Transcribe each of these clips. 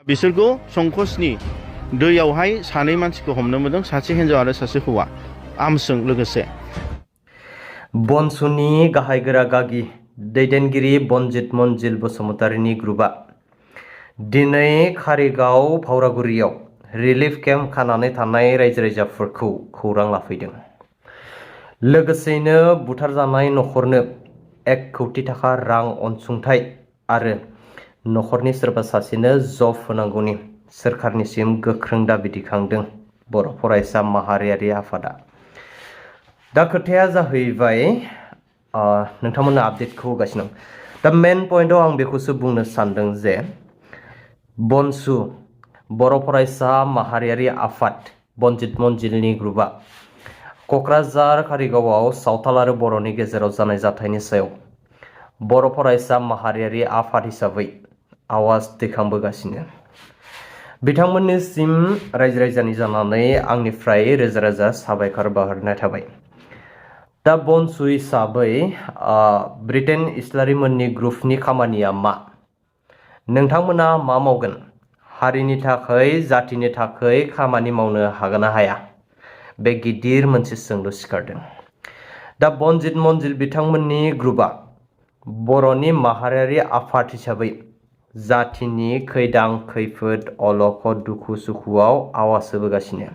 बिसोरखौ संकसनि दैयावहाय सानै मानसिखौ हमनो मोनदों, सासे हिन्जाव आरो सासे हौवा आर्मसजों लोगोसे। बनसुनि गाहाय गोरा गागि दैदेनगिरि बनजित मनजिल बसुमतारीनि ग्रुपआ दिनै कारिगाव भावरागुरियाव रिलिफ केम्प खानानै थानाय रायजो राजाफोरखौ खौरां लाफैदों। लोगोसेयैनो बुथारजानाय नखरनो 1 कौटि थाखा रां अनसुंथाइ आरो नखरनि सोरबा सासेनो जब होनांगौनि सोरखारनिसिम गोख्रों दाबि दिखांदों बर' फरायसा माहारियारि आफादा। दा खोथाया जाहैबाय नोंथांमोननो आपडेटखौ होगासिनो दं। दा मेन पइन्टआव आं बेखौसो बुंनो सानदों जे बनसु बर' फरायसा माहारियारि आफाद बनजित मनजिलनि ग्रुपआ क'क्राझार कारिगावआव सावथाल आरो बर'नि गेजेराव जानाय जाथायनि सायाव बर' फरायसा माहारियारि आफाद हिसाबै आवाज दैखांबोगासिनो। बिथांमोननिसिम रायजो राजानि जानानै आंनिफ्राय रोजा रोजा साबायखर बावहरनाय थाबाय। दा बनसु हिसाबै ब्रिटेन इस्लारिमोननि ग्रुपनि खामानिया मा? नोंथांमोना मा मावगोन? हारिनि थाखाय जातिनि थाखाय खामानि मावनो हागोन ना हाया? बे गिदिर मोनसे सोंलु सिखारदों। दा बनजित मनजिल बिथांमोननि ग्रुपआ बर'नि माहारियारि आफाद हिसाबै जातिनि खैदां खैफोद अलखद दुखु सुखुआव आवाज होबोगासिनो।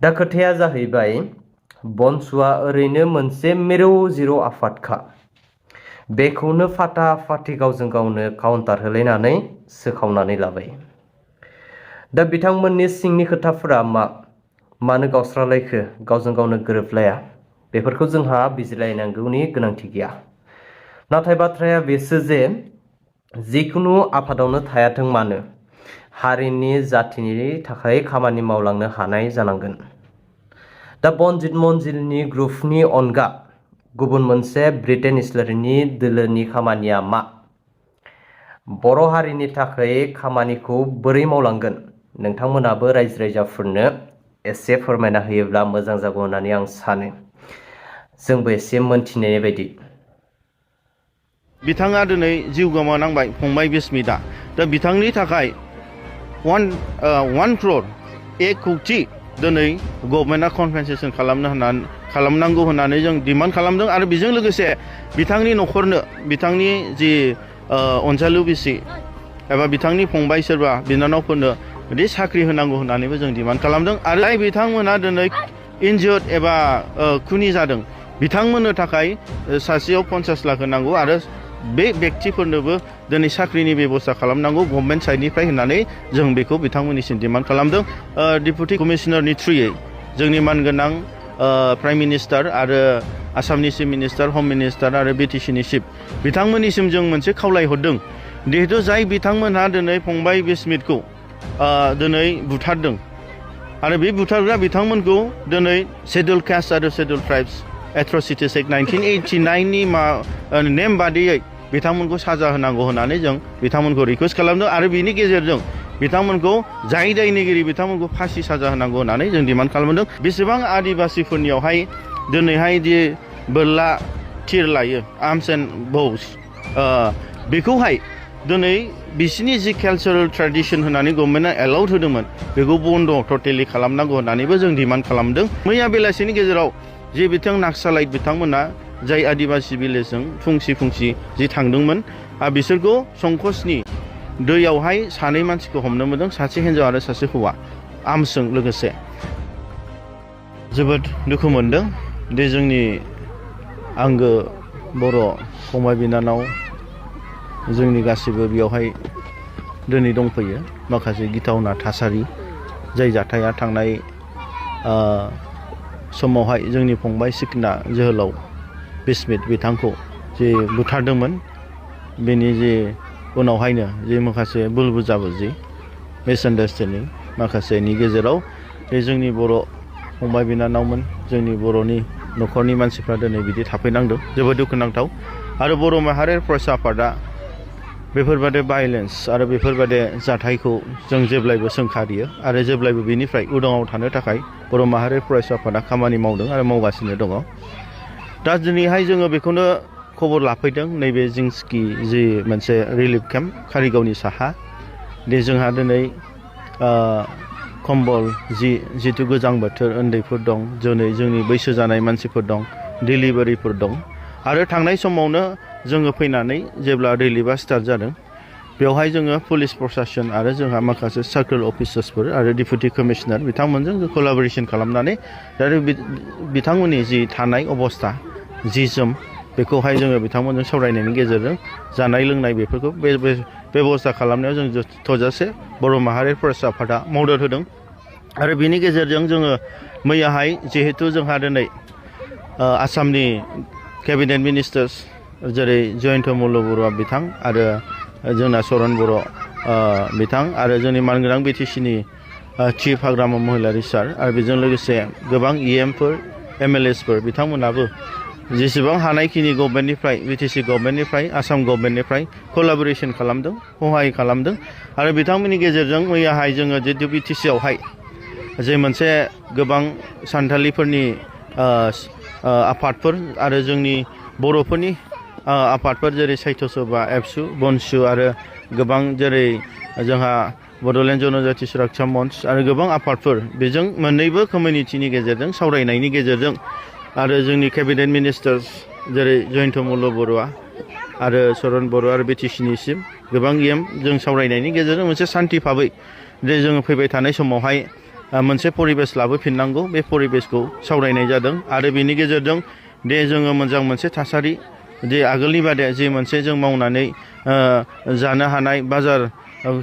दा खोथाया जाहैबाय बनसुआ ओरैनो मोनसे मिरौ जिरौ आफादखा। बेखौनो फाटा फाटि गावजों गावनो काउन्टार होलायनानै सोखावनानै लाबाय। दा बिथांमोननि सिंनि खोथाफोरा मानो गावस्रालायखो, गावजों गावनो गोरोबलाया, बेफोरखौ जोंहा बिजिरलायनांगौनि गोनांथि गैया। नाथाय बाथ्राया बेसो जे जिखुनु आफादावनो थायाथों मानो हारिनि जातिनि थाखाय खामानि मावलांनो हानाय जानांगोन। दा बनजित मनजिलनि ग्रुपनि अनगा गुबुन मोनसे ब्रिटेन इस्लारिनि दोलोनि खामानिया मा? बर' हारिनि थाखाय खामानिखौ बोरै मावलांगोन? नोंथांमोनाबो रायजो राजाफोरनो एसे फोरमायना होयोब्ला मोजां जागौ होननानै आं सानो। जोंबो एसे मोनथिनाय बायदि। बिथाङा दिनै जिउ गोमानांबाय फंबाय बिस्मिता। दा बिथांनि थाखाय 1 crore 1 कौटि दिनै गभर्नमेन्टआ कम्पेनसेसन खालामनांगौ होननानै जों डिमान्ड खालामदों। आरो बेजों लोगोसे बिथांनि नखरनो बिथांनि जि अनजालु बिसि एबा बिथांनि फंबाय सोरबा बिनानावफोरनो बिदि साख्रि होनांगौ होननानैबो जों डिमान्ड खालामदों। आरो जाय बिथांमोना दिनै इनजियर्ड एबा खुनि जादों बिथांमोननो थाखाय सासेयाव 50 लाख होनांगौ आरो बे व्यक्तिफोरनोबो दिनै साख्रिनि बेबस्था खालामनांगौ गभर्नमेन्ट साइडनिफ्राय होननानै जों बेखौ बिथांमोननिसिम डिमान्ड खालामदों। डेपुटि कमिशनारनि थ्रुयै जोंनि मानगोनां प्राइम मिनिस्टार आरो आसामनि चिफ मिनिस्टार, हम मिनिस्टार आरो BTCनि चिफ बिथांमोननिसिम जों मोनसे खावलायहरदों। जिहेतु जाय बिथांमोनहा दिनै फंबाय बिस्मितखौ दिनै बुथारदों आरो बे बुथारग्रा बिथांमोनखौ दिनै शेड्युल कास्ट आरो शेड्युल ट्राइब्स एट्रसिटिस एक्ट 1989 नि नेम बादियै बिथांमोनखौ साजा होनांगौ होननानै जों बिथांमोनखौ रिकुवेस्ट खालामदों। आरो बिनि गेजेरजों बिथांमोनखौ जाय दायनिगिरि बिथांमोनखौ फासि साजा होनांगौ होननानै जों डिमान्ड खालामदों। बेसेबां आदिबासिफोरनियावहाय दिनैहाय दि बोरला थिर लायो आर्म्स एन्ड बोws बेखौहाय दिनै बिसिनि जि कालचारेल ट्रेडिसन होननानै गभर्नमेन्टआ एलाउड होदोंमोन बेखौ बन्द टटेलि खालामनांगौ होननानैबो जों डिमान्ड खालामदों। मैया बेलासिनि गेजेराव जे नाक्सालाइट बिथांमोना जाय आदिबासि भिलेजजों फुंसि जि थांदोंमोन बिसोरखौ संकसनि दैयावहाय सानै मानसिखौ हमनो मोनदों, सासे हिन्जाव आरो सासे हौवा आर्मसजों लोगोसे। जोबोद दुखु मोनदों दि जोंनि आंगो बर' फंबाय बिनानाव जोंनि गासिबो बेयावहाय दिनै दंफैयो। माखासे गिथावना थासारि जाय जाथाया थांनाय समावहाय जोंनि फंबाय सिखोना जोहोलाव बिस्मित बिथांखौ जे बुथारदोंमोन बेनि जे उनावहायनो जे माखासे बुल बुजाबुजि मिसआन्डारस्टेन्डिं माखासेनि गेजेराव बे जोंनि बर' फंबाय बिनानावमोन जोंनि बर'नि न'खरनि मानसिफ्रा दिनै बिदि थाफैनांदों। जोबोद दुखुनांथाव। आरो बर' माहारियारि फरायसा आफादा बेफोरबादि भायलेन्स आरो बेफोरबादि जाथायखौ जों जेब्लायबो सोंखारियो आरो जेब्लायबो बेनिफ्राय उदाङाव थानो थाखाय बर' माहारियारि फरायसा आफादा खामानि मावदों आरो मावगासिनो दङ। दा दिनैहाय जोङो बेखौनो खबर लाफैदों नैबे जिंस्कि जि मोनसे रिलिफ केम्प कारिगावनि साहा दे जोंहा दिनै कम्बल जिथु गोजां बोथोर उन्दैफोर दं दिनै जोंनि बैसो जानाय मानसिफोर दं डिलिभारिफोर दं आरो थांनाय समावनो जोङो फैनानै जेब्ला रिलिफआ स्टार्ट जादों बेवहाय जोङो पुलिस प्रशासन आरो जोंहा माखासे सार्कोल अफिसार्सफोर आरो डिपुटि कमिशनार बिथांमोनजों जों कलाबरेसन खालामनानै आरो बिथांमोननि जि थानाय अबस्था जि जोम बेखौहाय जोङो बिथांमोनजों सावरायनायनि गेजेरजों जानाय लोंनाय बेफोरखौ बेबस्था खालामनायाव जों थोजासे बर' माहारि फरायसा आफादा मदद होदों आरो बिनि गेजेरजों जोङो मैयाहाय जिहेतु जोंहा दिनै आसामनि केबिनेट मिनिस्टार्स जेरै जयन्त मल्ल बरुवा बिथां आरो जोंना सरन बर' बिथां आरो जोंनि मानगोनां बिटिसिनि चिफ हाग्रामा महिलारि सार आरो बेजों लोगोसे गोबां इएमफोर एमएलएसफोर बिथांमोनाबो जेसेबां हानायखिनि गभर्नमेन्टनिफ्राय बिटिसि गभर्नमेन्टनिफ्राय आसाम गभर्नमेन्टनिफ्राय कलाबरेसन खालामदों सहाय खालामदों आरो बिथांमोननि गेजेरजों मैयाहाय जोङो जितु बिटिसियावहाय जे मोनसे गोबां सानथालिफोरनि आफादफोर आरो जोंनि बर'फोरनि आफादफोर जेरै साहित्य सभा एबसु बनसु आरो गोबां जेरै जोंहा बड'लेण्ड जनजाति सुरक्षा मन्च आरो गोबां आफादफोर बेजों मोननैबो कमिउनिटिनि गेजेरजों सावरायनायनि गेजेरजों आरो जोंनि केबिनेट मिनिस्टार्स जेरै जयन्त मल्ल बरुवा आरो सरन बर' आरो बिटिसिनिसिम गोबां जों सावरायनायनि गेजेरजों मोनसे सान्थि भाबै जे जोङो फैबाय थानाय समावहाय मोनसे परिबेस लाबोफिननांगौ बे परिबेसखौ सावरायनाय जादों आरो बेनि गेजेरजों दे जोङो मोजां मोनसे थासारि जे आगोलनि बादे जे मोनसे जों मावनानै जानो हानाय बाजार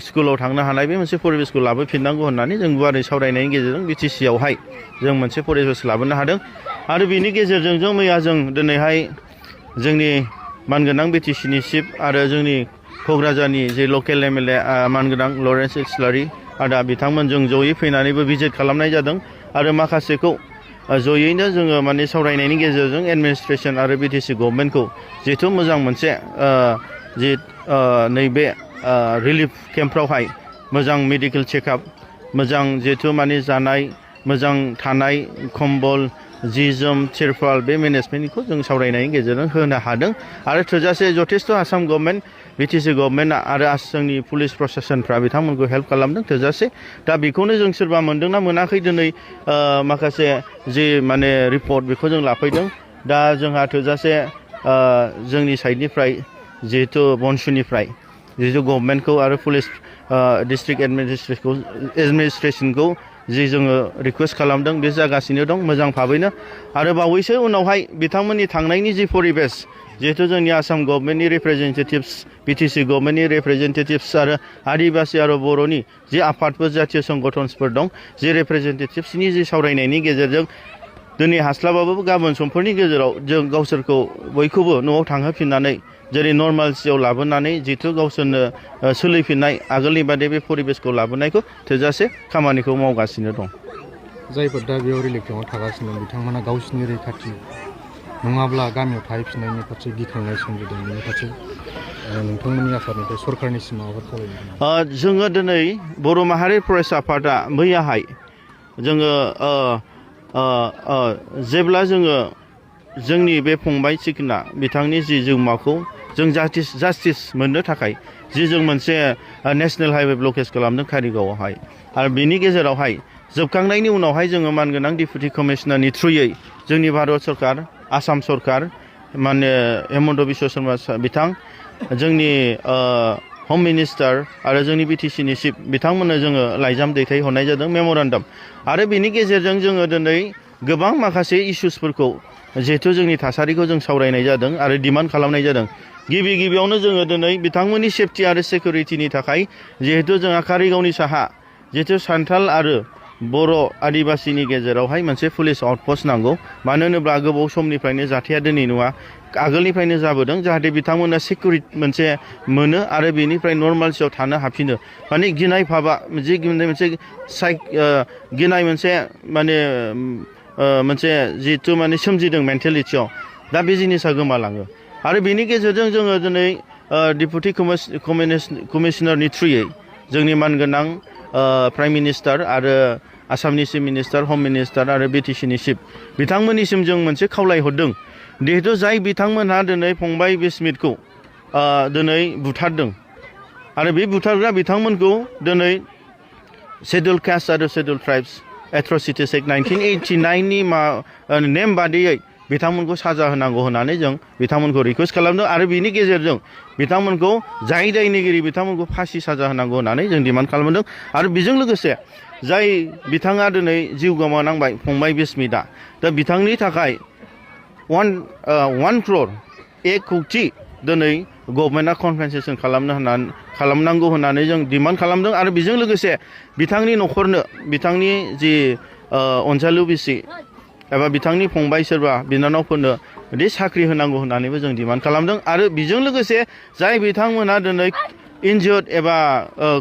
स्कुलाव थांनो हानाय बे मोनसे परिबेसखौ लाबोफिननांगौ होननानै जों गुवारै सावरायनायनि गेजेरजों बिटिसियावहाय जों मोनसे परिबेस लाबोनो हादों आरो बेनि गेजेरजों जों मैया जों दिनैहाय जोंनि मानगोनां बिटिसिनि चिफ आरो जोंनि क'क्राझारनि जे लकेल एमएलए मानगोनां लरेन्स इस्लारि आदा बिथांमोनजों जयै फैनानैबो भिजिट खालामनाय जादों आरो माखासेखौ जयैनो जोङो माने सावरायनायनि गेजेरजों एडमिनिस्ट्रेसन आरो बिटिसि गभर्नमेन्टखौ जिहेथु मोजां मोनसे नैबे रिलिफ केम्पफ्रावहाय मोजां मेडिकेल चेकआप मोजां जिहेथु माने जानाय मोजां थानाय कम्बल जि जोम तिरपाल बे मेनेजमेन्टखौ जों सावरायनायनि गेजेरजों होनो हादों आरो थोजासे जथेस्थ' आसाम गभर्नमेन्ट बिटिसि गभर्नमेन्टआ आरो जोंनि पुलिस प्रशासनफ्रा बिथांमोनखौ हेल्प खालामदों थोजासे दा बेखौनो जों सोरबा मोनदोंना मोनाखै दिनै माखासे जि माने रिपर्ट बेखौ जों लाफैदों दा जोंहा थोजासे जोंनि साइडनिफ्राय जिहेथु बनसुनिफ्राय जिहेतु गभर्नमेन्टखौ आरो पुलिस डिस्ट्रिक्ट एडमिनिस्ट्रेसनखौ जि जोङो रिकुवेस्ट खालामदों बे जागासिनो दं मोजां भाबैनो आरो बावैसो उनावहाय बिथांमोननि थांनायनि जि परिबेस जिहेतु जोंनि आसाम गभर्नमेन्टनि रिप्रेजेन्टेटिभ्स बिटिसि गभर्नमेन्टनि रिप्रेजेन्टेटिभ्स आरो आदिबासि आरो बर'नि जि आफादफोर जातीय संगठनफोर दं जि रिप्रेजेन्टेटिभ्सनि जि सावरायनायनि गेजेरजों दिनै हास्लाबाबो गाबोन समफोरनि गेजेराव जों गावसोरखौ बयखौबो न'आव थांहोफिननानै जेरै नर्मालसियाव लाबोनानै जिथु गावसोरनो सोलिफिननाय आगोलनि बादि बे परिबेसखौ लाबोनायखौ थोजासे खामानिखौ मावगासिनो दं जायफोर दा बेयाव रिलिफ केम्पआव थागासिनो दं बिथांमोना गावसिनि रैखाथि नङाब्ला गामियाव थाहैफिननायनि फारसे गिखांनाय सोमजिदों बेनि फारसे नोंथांमोननि आफादनिफ्राय सरकारनिसिम माबाफोर खावलायदों जोङो दिनै बर' माहारि फरायसा आफादा मैयाहाय जोङो जेब्ला जोङो जोंनि बे फंबाय सिखोना बिथांनि जि जिउमाखौ जों जास्टिस मोननो थाखाय जि जों मोनसे नेशनेल हाइवे ब्लकेज खालामदों कारिगावआवहाय आरो बेनि गेजेरावहाय जोबखांनायनि उनावहाय जोङो मानगोनां डिपुटि कमिशनारनि थ्रुयै जोंनि भारत सरकार आसाम सरकार माने हेमन्त बिश्व शर्मा बिथां जोंनि हम मिनिस्टार आरो जोंनि बिटिसिनि चिफ बिथांमोननो जोङो लाइजाम दैथायहरनाय जादों मेम'रेन्डाम आरो बेनि गेजेरजों जोङो दिनै गोबां माखासे इस्युसफोरखौ जिहेथु जोंनि थासारिखौ जों सावरायनाय जादों आरो डिमान्ड खालामनाय जादों गिबियावनो जोङो दिनै बिथांमोननि सेफटि आरो सिकिउरिटिनि थाखाय जिहेथु जोंहा कारिगावनि साहा जिहेथु सान्थाल आरो बर' आदिबासिनि गेजेरावहाय मोनसे पुलिस आउटपस्ट नांगौ मानो होनोब्ला गोबाव समनिफ्रायनो जाथाया दिनै नङा आगोलनिफ्रायनो जाबोदों जाहाथे बिथांमोना सिकिउरिटि मोनसे मोनो आरो बेनिफ्राय नर्मालसियाव थानो हाफिनो माने गिनाय भाबा जि मोनसे गिनाय मोनसे माने मोनसे जिहेथु माने सोमजिदों मेन्टेलिटियाव दा बे जिनिसा गोमालाङो आरो बेनि गेजेरजों जोङो दिनै डिपुटि कमिशनारनि थ्रुयै जोंनि मानगोनां प्राइम मिनिस्टार आरो आसामनि चिफ मिनिस्टार हम मिनिस्टार आरो बिटिसिनि चिफ बिथांमोननिसिम जों मोनसे खावलायहरदों जिहेथु जाय बिथांमोनहा दिनै फंबाय बिस्मितखौ दिनै बुथारदों आरो बे बुथारग्रा बिथांमोनखौ दिनै शेड्युल कास्ट आरो शेड्युल ट्राइब्स एट्रसिटिस एक्ट 1989 नि नेम बादियै बिथांमोनखौ साजा होनांगौ होननानै जों बिथांमोनखौ रिकुवेस्ट खालामदों आरो बिनि गेजेरजों बिथांमोनखौ जाय दायनिगिरि बिथांमोनखौ फासि साजा होनांगौ होननानै जों डिमान्ड खालामदों आरो बेजों लोगोसे जाय बिथाङा दिनै जिउ गोमानांबाय फंबाय बिस्मिता दा बिथांनि थाखाय 1 crore 1 कौटि दिनै गभर्नमेन्टआ कम्पेनसेसन खालामनांगौ होननानै जों डिमान्ड खालामदों आरो बेजों लोगोसे बिथांनि न'खरनो बिथांनि जि अनजालु बिसि एबा बिथांनि फंबाय सोरबा बिनानावफोरनो बिदि साख्रि होनांगौ होननानैबो जों डिमान्ड खालामदों आरो बेजों लोगोसे जाय बिथांमोना दिनै इनजियर्ड एबा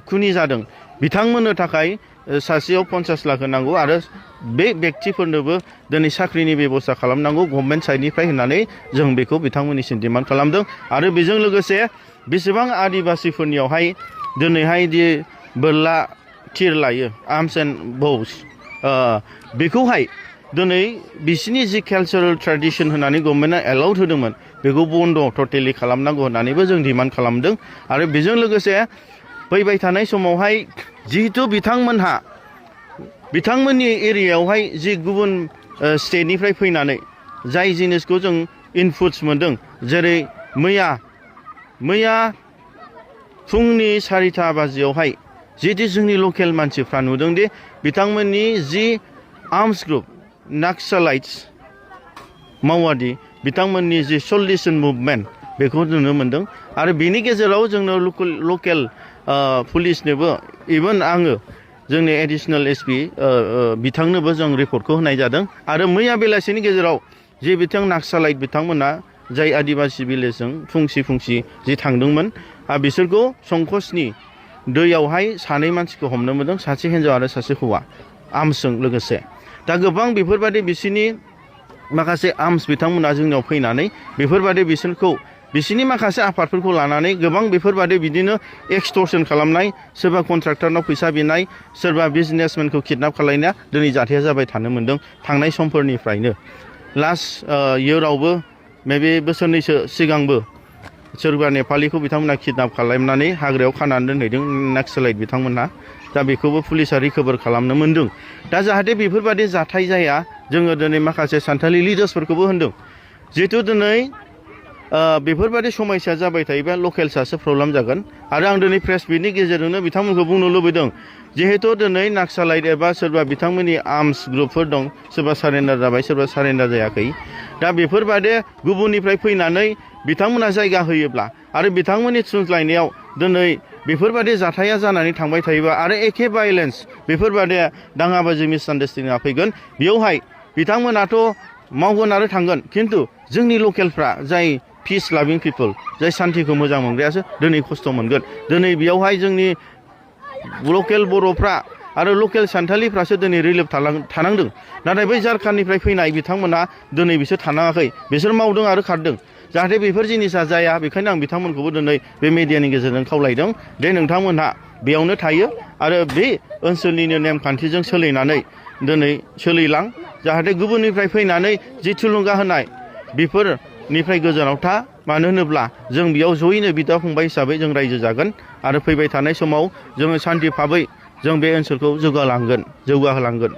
खुनि जादों बिथांमोननो थाखाय सासेयाव 50 लाख होनांगौ आरो बे व्यक्तिफोरनोबो दिनै साख्रिनि बेबस्था खालामनांगौ गभर्नमेन्ट साइडनिफ्राय होननानै जों बेखौ बिथांमोननिसिम डिमान्ड खालामदों आरो बेजों लोगोसे बेसेबां आदिबासिफोरनियावहाय दिनैहाय दि बोरला थिर लायो आर्म्स एन्ड बोws बेखौहाय दिनै बिसिनि जि कालचारेल ट्रेडिसन होननानै गभर्नमेन्टआ एलाउड होदोंमोन बेखौ बन्द टटेलि खालामनांगौ होननानैबो जों डिमान्ड खालामदों आरो बेजों लोगोसे फैबाय थानाय समावहाय जिहेतु बिथांमोननि एरियायावहाय जि गुबुन स्टेटनिफ्राय फैनानै जाय जिनिसखौ जों इनपुट्स मोनदों जेरै मैया फुंनि 4टा बाजियावहाय जिहेतु जोंनि लकेल मानसिफ्रा नुदोंदि बिथांमोननि जि आर्म्स ग्रुप नाक्सालाइट्स माओवादी बिथांमोननि जि सल्यूशन मुभमेन्ट बेखौ नुनो मोनदों आरो बेनि गेजेराव जोंनो लकेल पुलिसनोबो इभेन आङो जोंनि एडिशनेल एसपि बिथांनोबो जों रिपर्टखौ होनाय जादों आरो मैया बेलासिनि गेजेराव जे नाक्सालाइट बिथांमोना जाय आदिबासि भिलेजजों फुंसि जि थांदोंमोन बिसोरखौ संकसनि दैयावहाय 2 मानसिखौ हमनो मोनदों सासे हिन्जाव आरो सासे हौवा आर्म्सजों लोगोसे दा गोबां बेफोरबादि बिसिनि माखासे आर्म्स बिथांमोना जोंनियाव फैनानै बेफोरबादि बिसिनि माखासे आफादफोरखौ लानानै गोबां बेफोरबादि बिदिनो एक्सटर्सन खालामनाय सोरबा कन्ट्राक्टरनाव फैसा बिनाय सोरबा बिजनेसमेनखौ किडनेप खालामनाया दिनै जाथाया जाबाय थानो मोनदों थांनाय समफोरनिफ्रायनो लास्ट इयारावबो मेबि बोसोरनैसो सिगांबो सोरबा नेपालिखौ बिथांमोना किडनेप खालामनानै हाग्रायाव खानानै दोनहैदों नाक्सालाइट बिथांमोनहा दा बेखौबो पुलिसा रिकभार खालामनो मोनदों दा जाहाथे बेफोरबादि जाथाय जाया जोङो दिनै माखासे सान्थालि लिडार्सफोरखौबो होनदों जिहेतु दिनै बेफोरबादि समस्या जाबाय थायोबा लकेल्सआसो प्रब्लेम जागोन आरो आं दिनै प्रेस मिटनि गेजेरजोंनो बिथांमोनखौ बुंनो लुबैदों जिहेतु दिनै नाक्सालाइट एबा सोरबा बिथांमोननि आर्म्स ग्रुपफोर दं सोरबा सारेन्डार जाबाय सोरबा सारेन्डार जायाखै दा बेफोरबादि गुबुननिफ्राय फैनानै बिथांमोना जायगा होयोब्ला आरो बिथांमोननि थुनज्लायनायाव दिनै बेफोरबादि जाथाया जानानै थांबाय थायोबा आरो एखे भायलेन्स बेफोरबादि दाङाबाजि मिसआन्डारस्टेन्डिंआ फैगोन बेयावहाय बिथांमोनाथ' मावगोन आरो थांगोन खिन्थु जोंनि लकेलफ्रा जाय पिस लाभिं पिपल जाय सान्थिखौ मोजां मोनग्रायासो दिनै खस्थ' मोनगोन दिनै बेयावहाय जोंनि लकेल बर'फ्रा आरो लकेल सान्थालिफ्रासो दिनै रिलिफ थानांदों नाथाय बै झारखान्डनिफ्राय फैनाय बिथांमोना दिनै बिसोर थानाङाखै बिसोर मावदों आरो खारदों जाहाथे बेफोर जिनिसा जाया बेखायनो आं बिथांमोनखौबो दिनै बे मिडियानि गेजेरजों खावलायदों दे नोंथांमोनहा बेयावनो थायो आरो बे ओनसोलनिनो नेमखान्थिजों सोलिनानै दिनै सोलिलां जाहाथे गुबुननिफ्राय फैनानै जि थुलुंगा होनाय बेफोरनिफ्राय गोजानाव था मानो होनोब्ला जों बेयाव जयैनो बिदा फंबाय हिसाबै जों रायजो जागोन आरो फैबाय थानाय समाव जोङो सान्थि भाबै जों बे ओनसोलखौ जौगाहोलांगोन